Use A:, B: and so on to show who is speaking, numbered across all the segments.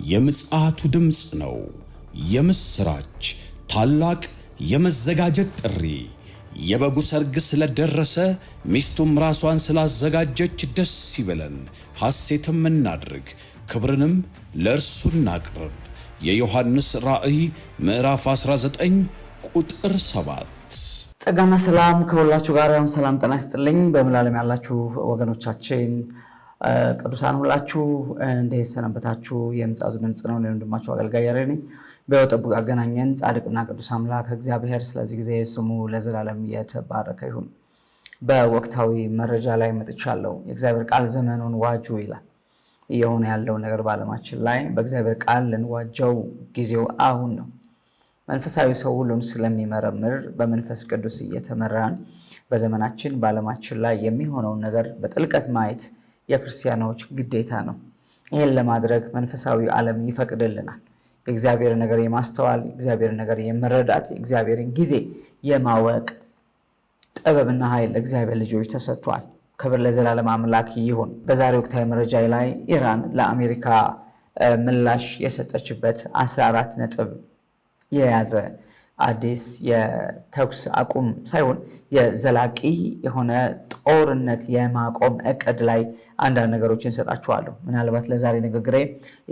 A: የምጽአቱ ድምጽ ነው። የምስራች ታላቅ የመዘጋጀት ጥሪ። የበጉ ሰርግ ስለደረሰ ሚስቱም ራሷን ስላዘጋጀች ደስ ይበለን፣ ሐሴትም እናድርግ፣ ክብርንም ለእርሱ እናቅርብ። የዮሐንስ ራእይ ምዕራፍ 19 ቁጥር 7።
B: ጸጋና ሰላም ከሁላችሁ ጋር ይሁን። ሰላም ጤና ይስጥልኝ። በመላው ዓለም ያላችሁ ወገኖቻችን ቅዱሳን ሁላችሁ እንዴት ሰነበታችሁ? የምጽአቱ ድምጽ ነው። ለወንድማችሁ አገልጋይ ያሬድ ነኝ። በሕይወት ጠብቆ ያገናኘን ጻድቅና ቅዱስ አምላክ እግዚአብሔር ስለዚህ ጊዜ ስሙ ለዘላለም የተባረከ ይሁን። በወቅታዊ መረጃ ላይ መጥቻለሁ። የእግዚአብሔር ቃል ዘመኑን ዋጁ ይላል። እየሆነ ያለው ነገር በዓለማችን ላይ በእግዚአብሔር ቃል ልንዋጀው ጊዜው አሁን ነው። መንፈሳዊ ሰው ሁሉን ስለሚመረምር በመንፈስ ቅዱስ እየተመራን በዘመናችን በዓለማችን ላይ የሚሆነውን ነገር በጥልቀት ማየት የክርስቲያኖች ግዴታ ነው። ይህን ለማድረግ መንፈሳዊ ዓለም ይፈቅድልናል። የእግዚአብሔር ነገር የማስተዋል፣ የእግዚአብሔር ነገር የመረዳት፣ የእግዚአብሔርን ጊዜ የማወቅ ጥበብና ኃይል ለእግዚአብሔር ልጆች ተሰጥቷል። ክብር ለዘላለም አምላክ ይሁን። በዛሬው ወቅታዊ መረጃ ላይ ኢራን ለአሜሪካ ምላሽ የሰጠችበት 14 ነጥብ የያዘ አዲስ የተኩስ አቁም ሳይሆን የዘላቂ የሆነ ጦርነት የማቆም እቅድ ላይ አንዳንድ ነገሮችን እንሰጣችኋለሁ። ምናልባት ለዛሬ ንግግሬ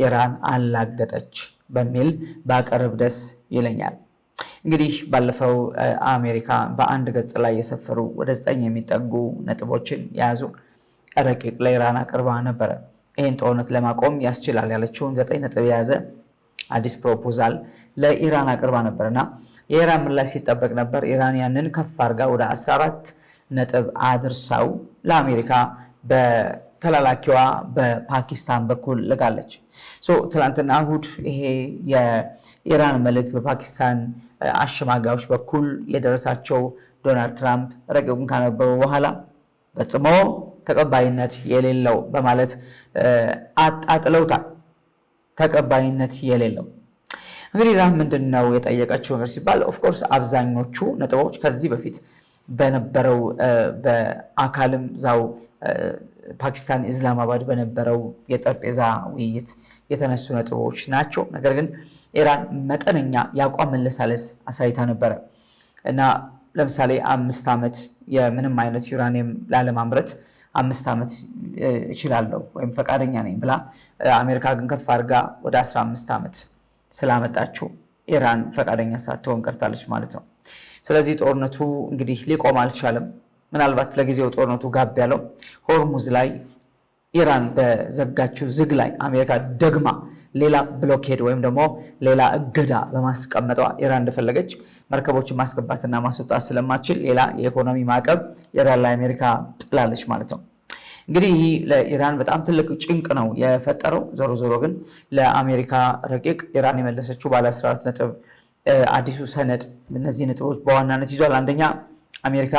B: ኢራን አላገጠች በሚል ባቀርብ ደስ ይለኛል። እንግዲህ ባለፈው አሜሪካ በአንድ ገጽ ላይ የሰፈሩ ወደ 9 የሚጠጉ ነጥቦችን የያዙ ረቂቅ ለኢራን አቅርባ ነበረ። ይህን ጦርነት ለማቆም ያስችላል ያለችውን 9 ነጥብ የያዘ አዲስ ፕሮፖዛል ለኢራን አቅርባ ነበርና የኢራን ምላሽ ሲጠበቅ ነበር። ኢራን ያንን ከፍ አድርጋ ወደ 14 ነጥብ አድርሳው ለአሜሪካ በተላላኪዋ በፓኪስታን በኩል ልጋለች። ትላንትና እሁድ ይሄ የኢራን መልእክት በፓኪስታን አሸማጋዮች በኩል የደረሳቸው ዶናልድ ትራምፕ ረቂቁን ካነበቡ በኋላ ፈጽሞ ተቀባይነት የሌለው በማለት አጣጥለውታል። ተቀባይነት የሌለው እንግዲህ ኢራን ምንድነው የጠየቀችው ነገር ሲባል ኦፍኮርስ አብዛኞቹ ነጥቦች ከዚህ በፊት በነበረው በአካልም ዛው ፓኪስታን ኢስላማባድ በነበረው የጠረጴዛ ውይይት የተነሱ ነጥቦች ናቸው። ነገር ግን ኢራን መጠነኛ የአቋም መለሳለስ አሳይታ ነበረ እና ለምሳሌ 5 ዓመት የምንም አይነት ዩራኒየም ላለማምረት 5 ዓመት እችላለሁ ወይም ፈቃደኛ ነኝ ብላ አሜሪካ ግን ከፍ አድርጋ ወደ 15 ዓመት ስላመጣችው ኢራን ፈቃደኛ ሳትሆን ቀርታለች ማለት ነው። ስለዚህ ጦርነቱ እንግዲህ ሊቆም አልቻለም። ምናልባት ለጊዜው ጦርነቱ ጋብ ያለው ሆርሙዝ ላይ ኢራን በዘጋችው ዝግ ላይ አሜሪካ ደግማ ሌላ ብሎኬድ ወይም ደግሞ ሌላ እገዳ በማስቀመጧ ኢራን እንደፈለገች መርከቦችን ማስገባትና ማስወጣት ስለማትችል ሌላ የኢኮኖሚ ማዕቀብ ኢራን ላይ አሜሪካ ጥላለች ማለት ነው። እንግዲህ ይህ ለኢራን በጣም ትልቅ ጭንቅ ነው የፈጠረው። ዞሮ ግን ለአሜሪካ ረቂቅ ኢራን የመለሰችው ባለ 14 ነጥብ አዲሱ ሰነድ እነዚህ ነጥቦች በዋናነት ይዟል። አንደኛ አሜሪካ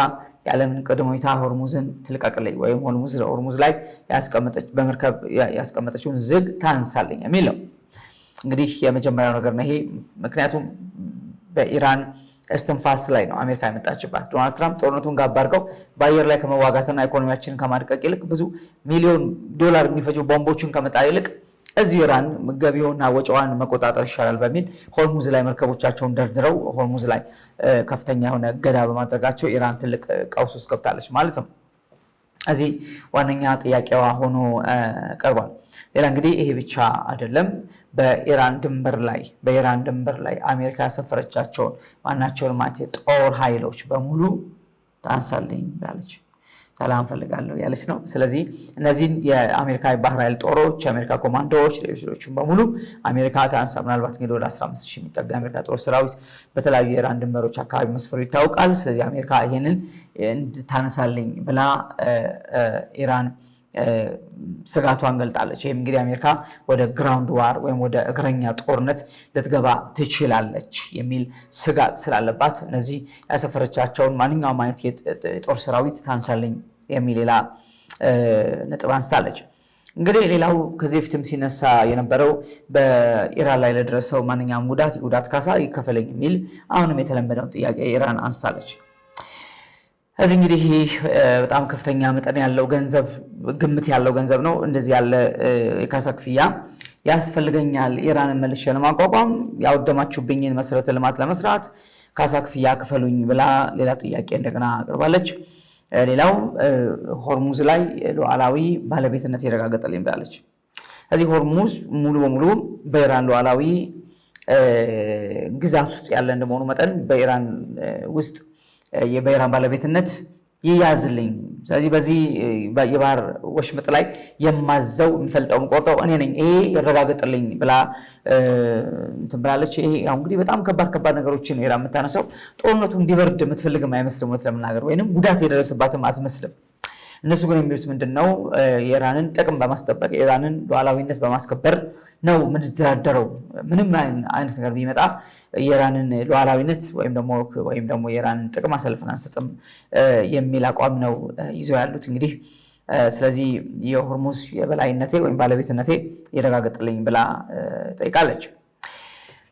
B: የዓለምን ቅድመ ሁኔታ ሆርሙዝን ትልቀቅልኝ ወይም ሆርሙዝ ላይ በመርከብ ያስቀመጠችውን ዝግ ታንሳለኝ የሚል ነው። እንግዲህ የመጀመሪያው ነገር ነው ይሄ። ምክንያቱም በኢራን እስትንፋስ ላይ ነው አሜሪካ የመጣችባት። ዶናልድ ትራምፕ ጦርነቱን ጋብ አድርገው በአየር ላይ ከመዋጋትና ኢኮኖሚያችንን ከማድቀቅ ይልቅ ብዙ ሚሊዮን ዶላር የሚፈጁ ቦምቦችን ከመጣል ይልቅ እዚህ ኢራን ገቢውና ወጪዋን መቆጣጠር ይሻላል በሚል ሆርሙዝ ላይ መርከቦቻቸውን ደርድረው ሆርሙዝ ላይ ከፍተኛ የሆነ እገዳ በማድረጋቸው ኢራን ትልቅ ቀውስ ውስጥ ገብታለች ማለት ነው። እዚህ ዋነኛ ጥያቄዋ ሆኖ ቀርቧል። ሌላ እንግዲህ ይሄ ብቻ አይደለም። በኢራን ድንበር ላይ አሜሪካ ያሰፈረቻቸውን ማናቸውን ማለት የጦር ኃይሎች በሙሉ ታንሳልኝ ያለች ሰላም ፈልጋለሁ ያለች ነው። ስለዚህ እነዚህን የአሜሪካ ባህር ኃይል ጦሮች፣ የአሜሪካ ኮማንዶዎች፣ ሌሎችም በሙሉ አሜሪካ ታንሳ። ምናልባት እንግዲህ ወደ 15000 የሚጠጋ አሜሪካ ጦር ሰራዊት በተለያዩ የኢራን ድንበሮች አካባቢ መስፈሩ ይታወቃል። ስለዚህ አሜሪካ ይሄንን እንድታነሳልኝ ብላ ኢራን ስጋቷን ገልጣለች። ይህም እንግዲህ አሜሪካ ወደ ግራውንድ ዋር ወይም ወደ እግረኛ ጦርነት ልትገባ ትችላለች የሚል ስጋት ስላለባት እነዚህ ያሰፈረቻቸውን ማንኛውም አይነት የጦር ሰራዊት ታንሳልኝ የሚል ሌላ ነጥብ አንስታለች። እንግዲህ ሌላው ከዚህ በፊትም ሲነሳ የነበረው በኢራን ላይ ለደረሰው ማንኛውም ጉዳት ካሳ ይከፈለኝ የሚል አሁንም የተለመደውን ጥያቄ ኢራን አንስታለች። እዚህ እንግዲህ በጣም ከፍተኛ መጠን ያለው ገንዘብ ግምት ያለው ገንዘብ ነው። እንደዚህ ያለ የካሳ ክፍያ ያስፈልገኛል ኢራንን መልሼ ለማቋቋም ያወደማችሁብኝን መሰረተ ልማት ለመስራት ካሳ ክፍያ ክፈሉኝ ብላ ሌላ ጥያቄ እንደገና አቅርባለች። ሌላው ሆርሙዝ ላይ ሉዓላዊ ባለቤትነት ይረጋገጠልኝ ብላለች። ስለዚህ ሆርሙዝ ሙሉ በሙሉ በኢራን ሉዓላዊ ግዛት ውስጥ ያለ እንደመሆኑ መጠን በኢራን ውስጥ የኢራን ባለቤትነት ይያዝልኝ። ስለዚህ በዚህ የባህር ወሽመጥ ላይ የማዘው የሚፈልጠውን ቆርጠው እኔ ነኝ፣ ይሄ ይረጋገጥልኝ ብላ ብላለች። ይሄ ያው እንግዲህ በጣም ከባድ ነገሮችን ኢራን የምታነሳው ጦርነቱ እንዲበርድ የምትፈልግም አይመስልም እውነት ለመናገር፣ ወይንም ጉዳት የደረሰባትም አትመስልም። እነሱ ግን የሚሉት ምንድነው የኢራንን ጥቅም በማስጠበቅ የኢራንን ሉዓላዊነት በማስከበር ነው የምንደራደረው። ምንም አይነት ነገር ቢመጣ የኢራንን ሉዓላዊነት ወይም ደግሞ የኢራንን ጥቅም አሳልፈን አንሰጥም የሚል አቋም ነው ይዘው ያሉት። እንግዲህ ስለዚህ የሆርሙዝ የበላይነቴ ወይም ባለቤትነቴ ይረጋገጥልኝ ብላ ጠይቃለች።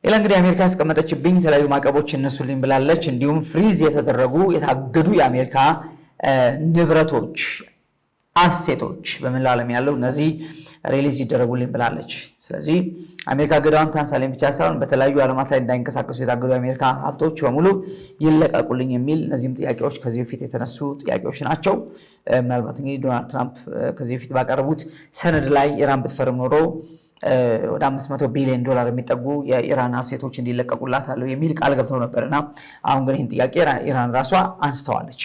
B: ሌላ እንግዲህ አሜሪካ ያስቀመጠችብኝ የተለያዩ ማዕቀቦች እነሱልኝ ብላለች። እንዲሁም ፍሪዝ የተደረጉ የታገዱ የአሜሪካ ንብረቶች አሴቶች በመላው ዓለም ያለው እነዚህ ሪሊዝ ይደረጉልኝ ብላለች። ስለዚህ አሜሪካ ገዳዋን ታንሳለኝ ብቻ ሳይሆን በተለያዩ ዓለማት ላይ እንዳይንቀሳቀሱ የታገዱ የአሜሪካ ሀብቶች በሙሉ ይለቀቁልኝ የሚል እነዚህም ጥያቄዎች ከዚህ በፊት የተነሱ ጥያቄዎች ናቸው። ምናልባት እንግዲህ ዶናልድ ትራምፕ ከዚህ በፊት ባቀረቡት ሰነድ ላይ ኢራን ብትፈርም ኖሮ ወደ $500 ቢሊዮን የሚጠጉ የኢራን አሴቶች እንዲለቀቁላታል የሚል ቃል ገብተው ነበርና አሁን ግን ይህን ጥያቄ ኢራን ራሷ አንስተዋለች።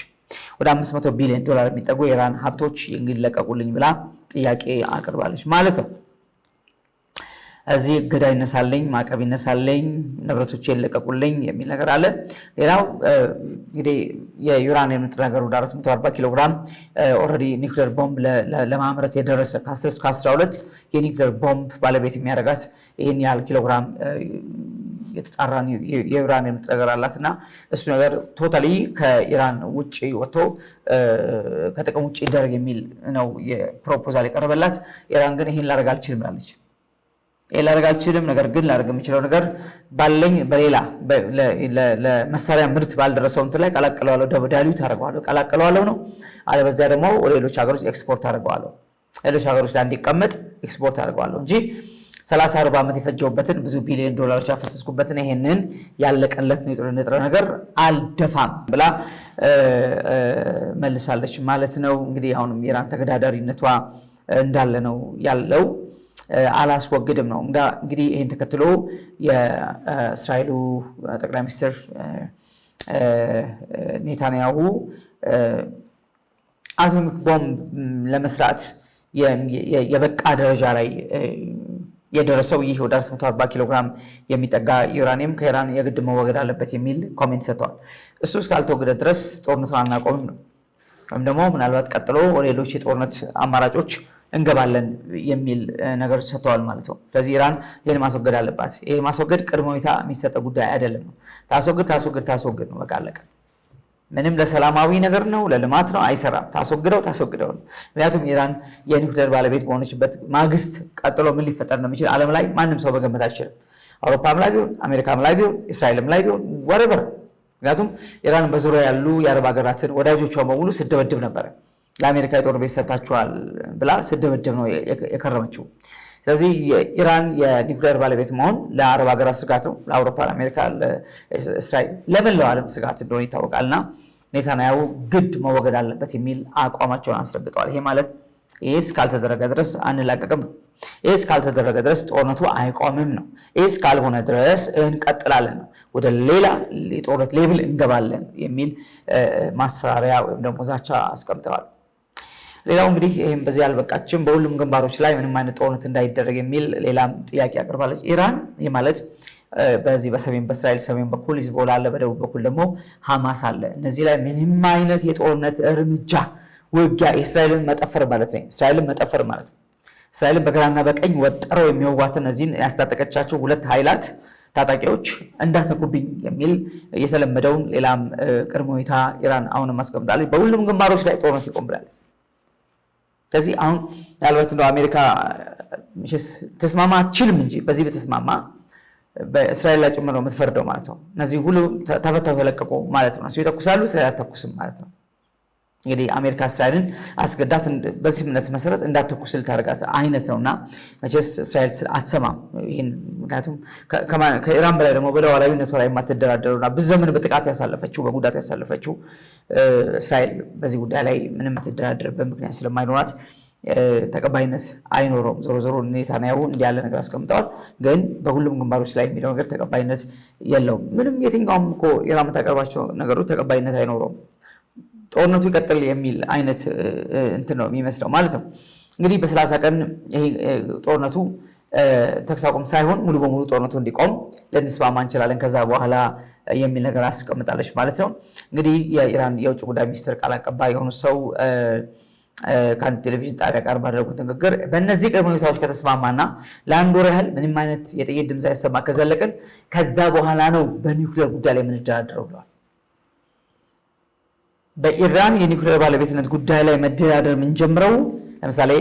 B: ወደ $500 ቢሊዮን የሚጠጉ የኢራን ሀብቶች እንዲለቀቁልኝ ብላ ጥያቄ አቅርባለች ማለት ነው። እዚህ እገዳ ይነሳልኝ፣ ማዕቀብ ይነሳልኝ፣ ንብረቶች ይለቀቁልኝ የሚል ነገር አለ። ሌላው እንግዲህ የዩራኒየም ንጥረ ነገር ወደ 440 ኪሎ ግራም ኦልሬዲ ኒውክሌር ቦምብ ለማምረት የደረሰ ከ10 እስከ 12 የኒውክሌር ቦምብ ባለቤት የሚያደርጋት ይህን ያህል ኪሎ ግራም የተጣራ የዩራኒየም ንጥረ ነገር አላትና እሱ ነገር ቶታሊ ከኢራን ውጪ ወጥቶ ከጥቅም ውጪ ይደረግ የሚል ነው የፕሮፖዛል የቀረበላት። ኢራን ግን ይሄን ላደርግ አልችልም ብላለች። ይሄን ላደርግ አልችልም፣ ነገር ግን ላደርግ የምችለው ነገር ባለኝ በሌላ ለመሳሪያ ምርት ባልደረሰው እንትን ላይ ቀላቅለዋለሁ፣ ዳይሉት አደርገዋለሁ፣ ቀላቅለዋለሁ ነው። አለበዚያ ደግሞ ወደ ሌሎች ሀገሮች ኤክስፖርት አደርገዋለሁ፣ ሌሎች ሀገሮች ላይ እንዲቀመጥ ኤክስፖርት አደርገዋለሁ እንጂ 30-40 ዓመት የፈጀውበትን ብዙ ቢሊዮን ዶላሮች ያፈሰስኩበትን ይሄንን ያለቀለት ንጥረ ነገር አልደፋም ብላ መልሳለች ማለት ነው። እንግዲህ አሁንም ኢራን ተገዳዳሪነቷ እንዳለ ነው ያለው፣ አላስወግድም ነው። እንግዲህ ይህን ተከትሎ የእስራኤሉ ጠቅላይ ሚኒስትር ኔታንያሁ አቶሚክ ቦምብ ለመስራት የበቃ ደረጃ ላይ የደረሰው ይህ ወደ 440 ኪሎ ግራም የሚጠጋ ዩራኒየም ከኢራን የግድ መወገድ አለበት የሚል ኮሜንት ሰጥተዋል። እሱ እስካልተወገደ ድረስ ጦርነቱን አናቆምም ነው፣ ወይም ደግሞ ምናልባት ቀጥሎ ወደ ሌሎች የጦርነት አማራጮች እንገባለን የሚል ነገር ሰጥተዋል ማለት ነው። ስለዚህ ኢራን ይህን ማስወገድ አለባት። ይህ ማስወገድ ቅድመ ሁኔታ የሚሰጠው ጉዳይ አይደለም ነው። ታስወግድ ነው፣ በቃ አለቀ። ምንም ለሰላማዊ ነገር ነው፣ ለልማት ነው፣ አይሰራም። ታስወግደው ነው። ምክንያቱም ኢራን የኒውክሌር ባለቤት በሆነችበት ማግስት ቀጥሎ ምን ሊፈጠር እንደሚችል ዓለም ላይ ማንም ሰው መገመት አይችልም። አውሮፓም ላይ ቢሆን፣ አሜሪካም ላይ ቢሆን፣ እስራኤልም ላይ ቢሆን ወሬቨር። ምክንያቱም ኢራን በዙሪያ ያሉ የአረብ ሀገራትን ወዳጆቿ በሙሉ ስደበድብ ነበረ። ለአሜሪካ የጦር ቤት ሰጥታችኋል ብላ ስደበድብ ነው የከረመችው። ስለዚህ ኢራን የኒውክሌር ባለቤት መሆን ለአረብ ሀገራት ስጋት ነው፣ ለአውሮፓ፣ ለአሜሪካ፣ ለእስራኤል፣ ለመላው ዓለም ስጋት እንደሆነ ይታወቃልና ኔታንያሁ ግድ መወገድ አለበት የሚል አቋማቸውን አስረግጠዋል። ይሄ ማለት ይሄ እስካልተደረገ ድረስ አንላቀቅም ነው። ይሄ እስካልተደረገ ድረስ ጦርነቱ አይቆምም ነው። ይሄ እስካልሆነ ድረስ እንቀጥላለን ነው፣ ወደ ሌላ የጦርነት ሌቭል እንገባለን የሚል ማስፈራሪያ ወይም ደግሞ ዛቻ አስቀምጠዋል። ሌላው እንግዲህ ይህም በዚህ አልበቃችም፣ በሁሉም ግንባሮች ላይ ምንም አይነት ጦርነት እንዳይደረግ የሚል ሌላም ጥያቄ አቅርባለች ኢራን። ይህ ማለት በዚህ በእስራኤል ሰሜን በኩል ሂዝቦላ አለ፣ በደቡብ በኩል ደግሞ ሐማስ አለ። እነዚህ ላይ ምንም አይነት የጦርነት እርምጃ ውጊያ እስራኤልን መጠፈር ማለት ነው። እስራኤልን በግራና በቀኝ ወጥረው የሚወጓት እነዚህን ያስታጠቀቻቸው ሁለት ኃይላት ታጣቂዎች እንዳትነኩብኝ የሚል የተለመደውን ሌላም ቅድመ ሁኔታ ኢራን አሁንም አስቀምጣለች። በሁሉም ግንባሮች ላይ ጦርነት ይቆም ብላለች። ስለዚህ አሁን ምናልባት እንደው አሜሪካ ተስማማ አትችልም እንጂ በዚህ በተስማማ በእስራኤል ላይ ጭምር ነው የምትፈርደው ማለት ነው። እነዚህ ሁሉ ተፈታው ተለቀቁ ማለት ነው። እሱ ይተኩሳሉ፣ እስራኤል አትተኩስም ማለት ነው። እንግዲህ አሜሪካ እስራኤልን አስገዳት በዚህ እምነት መሰረት እንዳትኩስል ታርጋት አይነት ነውና መቼስ እስራኤል አትሰማም። ይሄን ምክንያቱም ከኢራን በላይ ደግሞ በሉዓላዊነቷ ላይ የማትደራደረውና ብዙ ዘመን በጥቃት ያሳለፈችው በጉዳት ያሳለፈችው እስራኤል በዚህ ጉዳይ ላይ ምንም የምትደራደርበት ምክንያት ስለማይኖራት ተቀባይነት አይኖረውም። ዞሮ ዞሮ ኔታንያሁ እንዲያለ ነገር አስቀምጠዋል። ግን በሁሉም ግንባሮች ላይ የሚለው ነገር ተቀባይነት የለውም። ምንም የትኛውም እኮ ኢራን የምታቀርባቸው ነገሮች ተቀባይነት አይኖረውም። ጦርነቱ ይቀጥል የሚል አይነት እንትን ነው የሚመስለው ማለት ነው። እንግዲህ በ30 ቀን ይሄ ጦርነቱ ተኩስ አቁም ሳይሆን ሙሉ በሙሉ ጦርነቱ እንዲቆም ልንስማማ እንችላለን ከዛ በኋላ የሚል ነገር አስቀምጣለች ማለት ነው። እንግዲህ የኢራን የውጭ ጉዳይ ሚኒስትር ቃል አቀባይ የሆኑ ሰው ከአንድ ቴሌቪዥን ጣቢያ ጋር ባደረጉት ንግግር በእነዚህ ቅድመ ሁኔታዎች ከተስማማና ለአንድ ወር ያህል ምንም አይነት የጥይት ድምፅ ሳይሰማ ከዘለቅን ከዛ በኋላ ነው በኒውክሌር ጉዳይ ላይ የምንደራደረው ብለዋል። በኢራን የኒውክሌር ባለቤትነት ጉዳይ ላይ መደራደር የምንጀምረው ለምሳሌ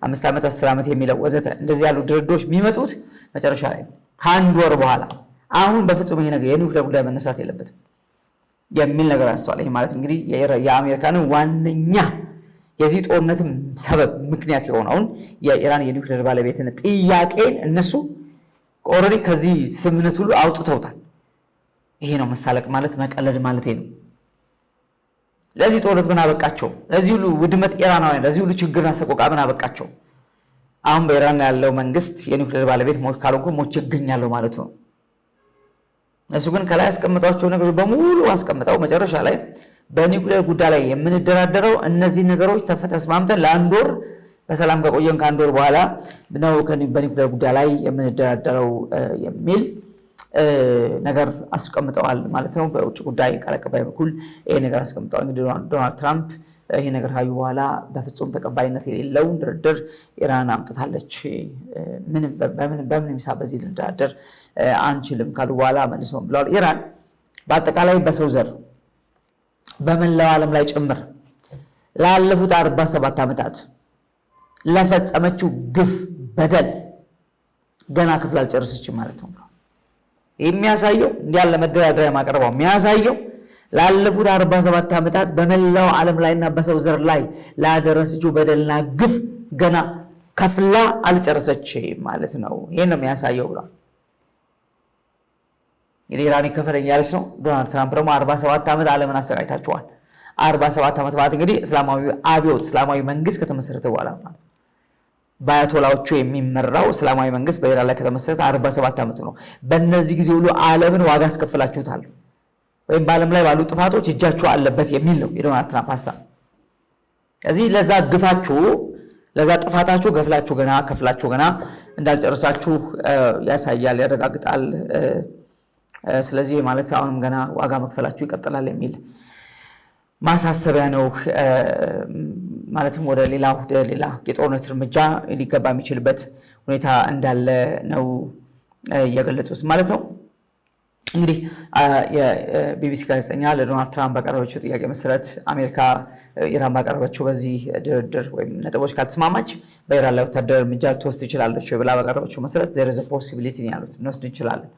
B: 5 ዓመት 10 ዓመት የሚለው ወዘተ እንደዚህ ያሉ ድርድሮች የሚመጡት መጨረሻ ላይ ነው ከአንድ ወር በኋላ። አሁን በፍጹም ይሄ ነገር የኒውክሌር ጉዳይ መነሳት የለበትም የሚል ነገር አንስተዋል። ይሄ ማለት እንግዲህ የአሜሪካንን ዋነኛ የዚህ ጦርነት ሰበብ ምክንያት የሆነውን የኢራን የኒውክሌር ባለቤትነት ጥያቄን እነሱ ኦልሬዲ ከዚህ ስምምነት ሁሉ አውጥተውታል። ይሄ ነው መሳለቅ ማለት መቀለድ ማለት ነው። ለዚህ ጦርነት ምን አበቃቸው? ለዚህ ሁሉ ውድመት ኢራናውያን ለዚህ ሁሉ ችግርና ሰቆቃ ምን አበቃቸው? አሁን በኢራን ያለው መንግስት የኒውክሌር ባለቤት ሞት ካልሆንኩ ሞቼ እገኛለሁ ማለቱ ነው። እሱ ግን ከላይ ያስቀምጧቸው ነገሮች በሙሉ አስቀምጠው መጨረሻ ላይ በኒውክሌር ጉዳይ ላይ የምንደራደረው እነዚህ ነገሮች ተስማምተን ለአንድ ወር በሰላም ከቆየን ከአንድ ወር በኋላ ነው በኒውክሌር ጉዳይ ላይ የምንደራደረው የሚል ነገር አስቀምጠዋል ማለት ነው። በውጭ ጉዳይ ቃል አቀባይ በኩል ይሄ ነገር አስቀምጠዋል። እንግዲህ ዶናልድ ትራምፕ ይሄ ነገር ካዩ በኋላ በፍጹም ተቀባይነት የሌለው ድርድር ኢራን አምጥታለች፣ በምን ሂሳብ በዚህ ልንደራደር አንችልም ካሉ በኋላ መልሰው ብለዋል። ኢራን በአጠቃላይ በሰው ዘር በመላው ዓለም ላይ ጭምር ላለፉት 47 ዓመታት ለፈጸመችው ግፍ በደል ገና ክፍል አልጨረሰችም ማለት ነው። የሚያሳየው እንዲያለ መደራደሪያ ማቀረባው የሚያሳየው ላለፉት 47 ዓመታት በመላው ዓለም ላይና በሰው ዘር ላይ ላደረሰችው በደልና ግፍ ገና ከፍላ አልጨረሰችም ማለት ነው። ይሄን ነው የሚያሳየው ብሏል። እንግዲህ ኢራን ይከፈለኝ ያለች ነው። ዶናልድ ትራምፕ ደግሞ 47 ዓመት ዓለምን አሰቃይታቸዋል። 47 ዓመት ማለት እንግዲህ እስላማዊ አብዮት እስላማዊ መንግስት ከተመሰረተ በኋላ ማለት በአያቶላዎቹ የሚመራው እስላማዊ መንግስት በኢራን ላይ ከተመሰረተ 47 ዓመት ነው። በእነዚህ ጊዜ ሁሉ ዓለምን ዋጋ አስከፍላችሁታል ወይም በዓለም ላይ ባሉ ጥፋቶች እጃችሁ አለበት የሚል ነው የዶናልድ ትራምፕ ሀሳብ። ከዚህ ለዛ ግፋችሁ ለዛ ጥፋታችሁ ከፍላችሁ ገና እንዳልጨረሳችሁ ያሳያል፣ ያረጋግጣል። ስለዚህ ማለት አሁንም ገና ዋጋ መክፈላችሁ ይቀጥላል የሚል ማሳሰቢያ ነው። ማለትም ወደ ሌላ የጦርነት እርምጃ ሊገባ የሚችልበት ሁኔታ እንዳለ ነው የገለጹት ማለት ነው። እንግዲህ የቢቢሲ ጋዜጠኛ ለዶናልድ ትራምፕ ባቀረበችው ጥያቄ መሰረት አሜሪካ ኢራን ባቀረበችው በዚህ ድርድር ወይም ነጥቦች ካልተስማማች በኢራን ላይ ወታደራዊ እርምጃ ልትወስድ ትችላለች ብላ ባቀረበችው መሰረት there is a possibility ያሉት እንወስድ እንችላለን፣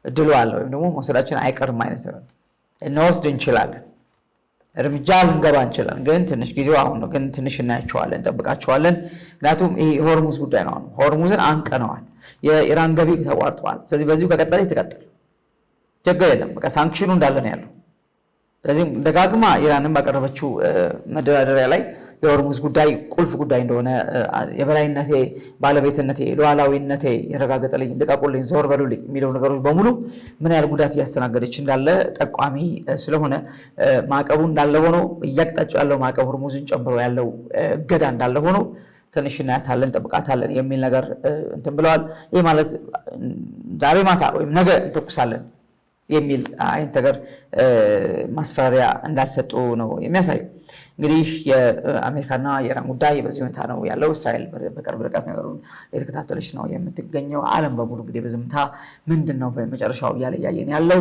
B: እድሉ አለ ወይም ደግሞ መውሰዳችን አይቀርም አይነት ነው። እንወስድ እንችላለን፣ እርምጃ ልንገባ እንችላለን፣ ግን ትንሽ ጊዜው አሁን ነው፣ ግን ትንሽ እናያቸዋለን፣ እንጠብቃቸዋለን። ምክንያቱም ይሄ ሆርሙዝ ጉዳይ ነው። ሆርሙዝን አንቀነዋል፣ የኢራን ገቢ ተቋርጧል። ስለዚህ በዚሁ ከቀጠለ ይተቀጥል ችግር የለም፣ በቃ ሳንክሽኑ እንዳለ ነው ያለው። ስለዚህ ደጋግማ ኢራንን ባቀረበችው መደራደሪያ ላይ የሆርሙዝ ጉዳይ ቁልፍ ጉዳይ እንደሆነ የበላይነቴ፣ ባለቤትነቴ፣ ሉዓላዊነቴ የረጋገጠልኝ፣ ልቀቁልኝ፣ ዞር በሉልኝ የሚለው ነገሮች በሙሉ ምን ያህል ጉዳት እያስተናገደች እንዳለ ጠቋሚ ስለሆነ ማዕቀቡ እንዳለ ሆኖ እያቅጣጫው ያለው ማዕቀቡ ሆርሙዝን ጨምሮ ያለው እገዳ እንዳለ ሆኖ ትንሽ እናያታለን፣ ጠብቃታለን የሚል ነገር እንትን ብለዋል። ይህ ማለት ዛሬ ማታ ወይም ነገ እንተኩሳለን የሚል አይነት ነገር ማስፈራሪያ እንዳልሰጡ ነው የሚያሳየው። እንግዲህ የአሜሪካና የኢራን ጉዳይ በዚህ ሁኔታ ነው ያለው። እስራኤል በቅርብ ርቀት ነገሩን የተከታተለች ነው የምትገኘው። ዓለም በሙሉ እንግዲህ በዝምታ ምንድነው መጨረሻው እያለ እያየን ያለው።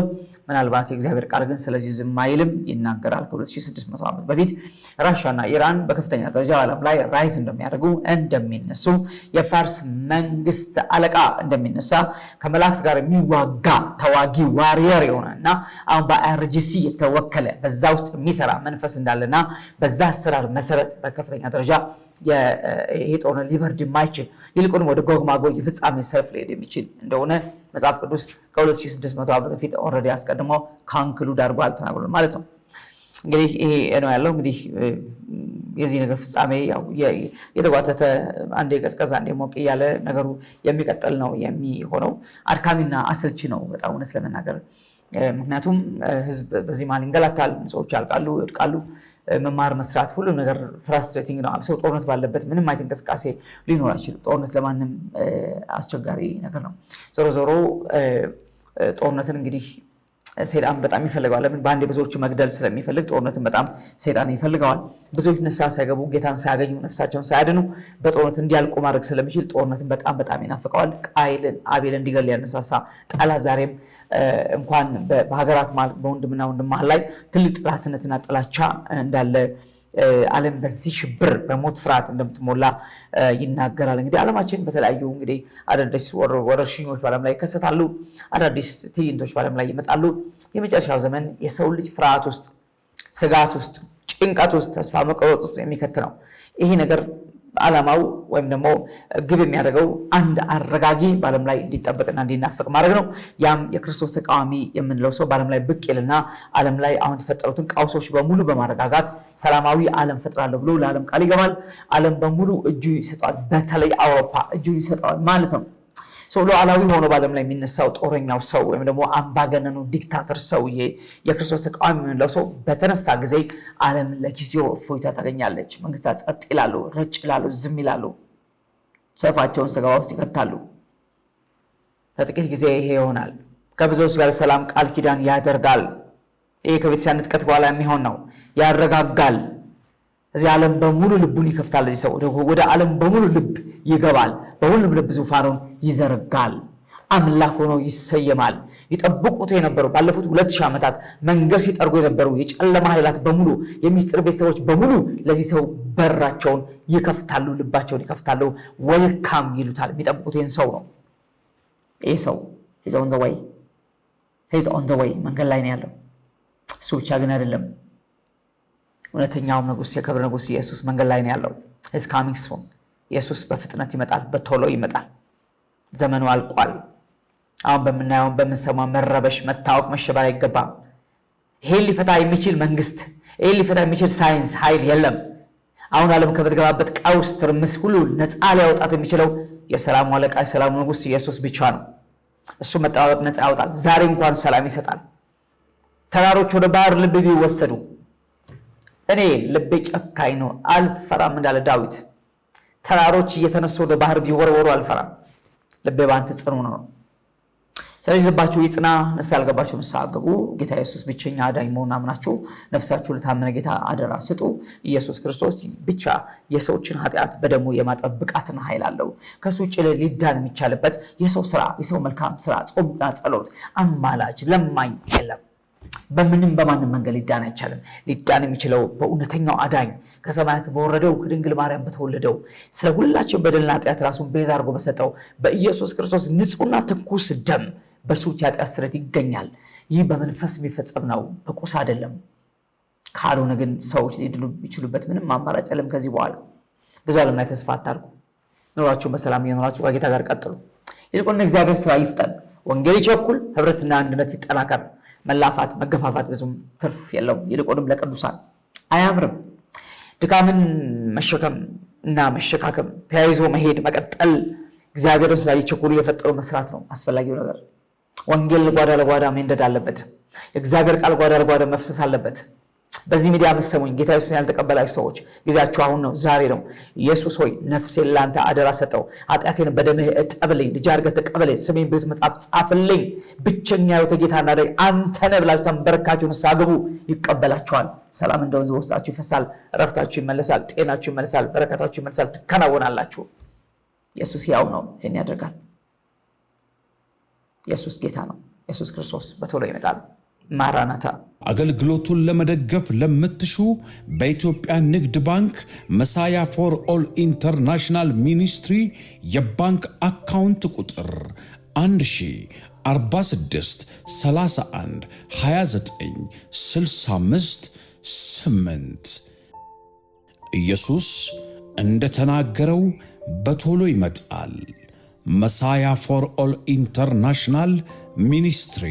B: ምናልባት የእግዚአብሔር ቃል ግን ስለዚህ ዝም አይልም፣ ይናገራል። ከ2600 ዓመት በፊት ራሻና ኢራን በከፍተኛ ደረጃ ዓለም ላይ ራይዝ እንደሚያደርጉ እንደሚነሱ፣ የፋርስ መንግስት አለቃ እንደሚነሳ፣ ከመላእክት ጋር የሚዋጋ ተዋጊ ዋሪየር የሆነና አሁን በአርጂሲ የተወከለ በዛ ውስጥ የሚሰራ መንፈስ እንዳለና በዛ አሰራር መሰረት በከፍተኛ ደረጃ ይሄ ጦርነት ሊበርድ የማይችል ይልቁንም ወደ ጎግ ማጎግ የፍጻሜ ሰልፍ ሊሄድ የሚችል እንደሆነ መጽሐፍ ቅዱስ ከ2600 ዓመት በፊት ኦልሬዲ አስቀድሞ ካንክሉድ አድርጓል ተናግሯል ማለት ነው። እንግዲህ ይሄ ነው ያለው። እንግዲህ የዚህ ነገር ፍጻሜ ያው የተጓተተ አንዴ ቀዝቀዝ አንዴ ሞቅ እያለ ነገሩ የሚቀጥል ነው የሚሆነው። አድካሚና አሰልቺ ነው በጣም እውነት ለመናገር። ምክንያቱም ህዝብ በዚህ መሃል ይንገላታል፣ ሰዎች ያልቃሉ፣ ይወድቃሉ። መማር መስራት ሁሉ ነገር ፍራስትሬቲንግ ነው። ሰው ጦርነት ባለበት ምንም አይነት እንቅስቃሴ ሊኖር አይችልም። ጦርነት ለማንም አስቸጋሪ ነገር ነው። ዞሮ ዞሮ ጦርነትን እንግዲህ ሰይጣን በጣም ይፈልገዋል። ለምን? በአንድ ብዙዎች መግደል ስለሚፈልግ ጦርነትን በጣም ሰይጣን ይፈልገዋል። ብዙዎች ንስሐ ሳይገቡ ጌታን ሳያገኙ ነፍሳቸውን ሳያድኑ በጦርነት እንዲያልቁ ማድረግ ስለሚችል ጦርነትን በጣም ይናፍቀዋል። ቃየልን አቤልን እንዲገል ያነሳሳ ጠላት ዛሬም እንኳን በሀገራት በወንድምና ወንድም መሃል ላይ ትልቅ ጥላትነትና ጥላቻ እንዳለ ዓለም በዚህ ሽብር በሞት ፍርሃት እንደምትሞላ ይናገራል። እንግዲህ ዓለማችን በተለያዩ እንግዲህ አዳዲስ ወረርሽኞች በዓለም ላይ ይከሰታሉ። አዳዲስ ትዕይንቶች በዓለም ላይ ይመጣሉ። የመጨረሻው ዘመን የሰው ልጅ ፍርሃት ውስጥ፣ ስጋት ውስጥ፣ ጭንቀት ውስጥ፣ ተስፋ መቁረጥ ውስጥ የሚከት ነው። ይሄ ነገር ዓላማው ወይም ደግሞ ግብ የሚያደርገው አንድ አረጋጊ በዓለም ላይ እንዲጠበቅና እንዲናፈቅ ማድረግ ነው። ያም የክርስቶስ ተቃዋሚ የምንለው ሰው በዓለም ላይ ብቅ ይልና ዓለም ላይ አሁን የተፈጠሩትን ቀውሶች በሙሉ በማረጋጋት ሰላማዊ ዓለም ፈጥራለሁ ብሎ ለዓለም ቃል ይገባል። ዓለም በሙሉ እጁ ይሰጠዋል። በተለይ አውሮፓ እጁን ይሰጠዋል ማለት ነው። ሰው ሉዓላዊ ሆኖ በዓለም ላይ የሚነሳው ጦረኛው ሰው ወይም ደግሞ አምባገነኑ ዲክታተር ሰውዬ የክርስቶስ ተቃዋሚ የምንለው ሰው በተነሳ ጊዜ ዓለም ለጊዜው እፎይታ ታገኛለች። መንግስታት ጸጥ ይላሉ፣ ረጭ ይላሉ፣ ዝም ይላሉ፣ ሰይፋቸውን ሰገባ ውስጥ ይከታሉ። ከጥቂት ጊዜ ይሄ ይሆናል። ከብዙዎች ጋር ሰላም ቃል ኪዳን ያደርጋል። ይሄ ከቤተክርስቲያን ንጥቀት በኋላ የሚሆን ነው። ያረጋጋል። እዚህ ዓለም በሙሉ ልቡን ይከፍታል። እዚህ ሰው ወደ ዓለም በሙሉ ልብ ይገባል። በሁሉም ልብ ዙፋኑን ይዘረጋል። አምላክ ሆኖ ይሰየማል። ይጠብቁት የነበሩ ባለፉት 2000 ዓመታት መንገድ ሲጠርጉ የነበሩ የጨለማ ኃይላት በሙሉ የሚስጥር ቤተሰቦች በሙሉ ለዚህ ሰው በራቸውን ይከፍታሉ፣ ልባቸውን ይከፍታሉ፣ ወልካም ይሉታል። የሚጠብቁት ይህን ሰው ነው። ይህ ሰው ኦን ዘ ዌይ መንገድ ላይ ነው ያለው። እሱ ብቻ ግን አይደለም። እውነተኛው ንጉስ፣ የክብር ንጉስ ኢየሱስ መንገድ ላይ ነው ያለው። ኢዝ ካሚንግ ሱን። ኢየሱስ በፍጥነት ይመጣል፣ በቶሎ ይመጣል። ዘመኑ አልቋል። አሁን በምናየው በምንሰማው መረበሽ፣ መታወቅ፣ መሸበር አይገባም። ይሄን ሊፈታ የሚችል መንግስት፣ ይሄን ሊፈታ የሚችል ሳይንስ ኃይል የለም። አሁን ዓለም ከምትገባበት ቀውስ፣ ትርምስ ሁሉ ነፃ ሊያወጣት የሚችለው የሰላሙ አለቃ የሰላሙ ንጉስ ኢየሱስ ብቻ ነው። እሱ መጠባበቅ ነፃ ያወጣል። ዛሬ እንኳን ሰላም ይሰጣል። ተራሮች ወደ ባህር ልብ ቢወሰዱ እኔ ልቤ ጨካኝ ነው አልፈራም እንዳለ ዳዊት፣ ተራሮች እየተነሱ ወደ ባህር ቢወረወሩ አልፈራም፣ ልቤ ባንተ ጽኑ ነው። ስለዚህ ልባችሁ ይጽና። ንስሐ ያልገባችሁ ንስሐ ግቡ። ጌታ ኢየሱስ ብቸኛ አዳኝ መሆኑን አምናችሁ ነፍሳችሁ ለታመነ ጌታ አደራ ስጡ። ኢየሱስ ክርስቶስ ብቻ የሰዎችን ኃጢአት በደሙ የማጠብ ብቃትና ኃይል አለው። ከሱ ውጭ ሊዳን የሚቻልበት የሰው ስራ፣ የሰው መልካም ስራ፣ ጾምና ጸሎት፣ አማላጅ ለማኝ የለም። በማንም መንገድ ሊዳን አይቻልም። ሊዳን የሚችለው በእውነተኛው አዳኝ ከሰማያት በወረደው ከድንግል ማርያም በተወለደው ስለ ሁላችን በደልና ኃጢአት ራሱን ቤዛ አድርጎ በሰጠው በኢየሱስ ክርስቶስ ንጹህና ትኩስ ደም በእርሱ ኃጢአት ስርየት ይገኛል። ይህ በመንፈስ የሚፈጸም ነው፣ በቁስ አይደለም። ካልሆነ ግን ሰዎች ሊድኑ የሚችሉበት ምንም አማራጭ የለም። ከዚህ በኋላ ብዙ ዓለም ላይ ተስፋ አታርጉ። ኑሯችሁን በሰላም እየኖራችሁ ከጌታ ጋር ቀጥሉ። ይልቁንም እግዚአብሔር ስራ ይፍጠን፣ ወንጌል ይቸኩል፣ ህብረትና አንድነት ይጠናከር። መላፋት መገፋፋት ብዙም ትርፍ የለውም። ይልቁንም ለቅዱሳን አያምርም። ድካምን መሸከም እና መሸካከም፣ ተያይዞ መሄድ፣ መቀጠል፣ እግዚአብሔርን ስራ ይቸኩሉ የፈጠሩ መስራት ነው አስፈላጊው ነገር። ወንጌል ጓዳ ለጓዳ መንደድ አለበት። የእግዚአብሔር ቃል ጓዳ ለጓዳ መፍሰስ አለበት። በዚህ ሚዲያ መሰሙኝ ጌታ ኢየሱስን ያልተቀበላችሁ ሰዎች ጊዜያችሁ አሁን ነው፣ ዛሬ ነው። ኢየሱስ ሆይ ነፍሴን ላንተ አደራ ሰጠው፣ ኃጢአቴን በደምህ እጠብልኝ፣ ልጅ አድርገህ ተቀበለኝ፣ ስሜን በሕይወት መጽሐፍ ጻፍልኝ፣ ብቸኛ ሕይወት ጌታና አዳኝ አንተ ነህ ብላችሁ ተንበርካችሁን ንስሐ ግቡ። ይቀበላችኋል። ሰላም እንደ ወንዝ በውስጣችሁ ይፈሳል፣ እረፍታችሁ ይመለሳል፣ ጤናችሁ ይመለሳል፣ በረከታችሁ ይመለሳል፣ ትከናወናላችሁ። ኢየሱስ ያው ነው፣ ይህን ያደርጋል። ኢየሱስ ጌታ ነው። ኢየሱስ ክርስቶስ በቶሎ ይመጣል። ማራናታ።
A: አገልግሎቱን ለመደገፍ ለምትሹ በኢትዮጵያ ንግድ ባንክ መሳያ ፎር ኦል ኢንተርናሽናል ሚኒስትሪ የባንክ አካውንት ቁጥር 1046 31 29 65 8 ኢየሱስ እንደተናገረው በቶሎ ይመጣል። መሳያ ፎር ኦል ኢንተርናሽናል ሚኒስትሪ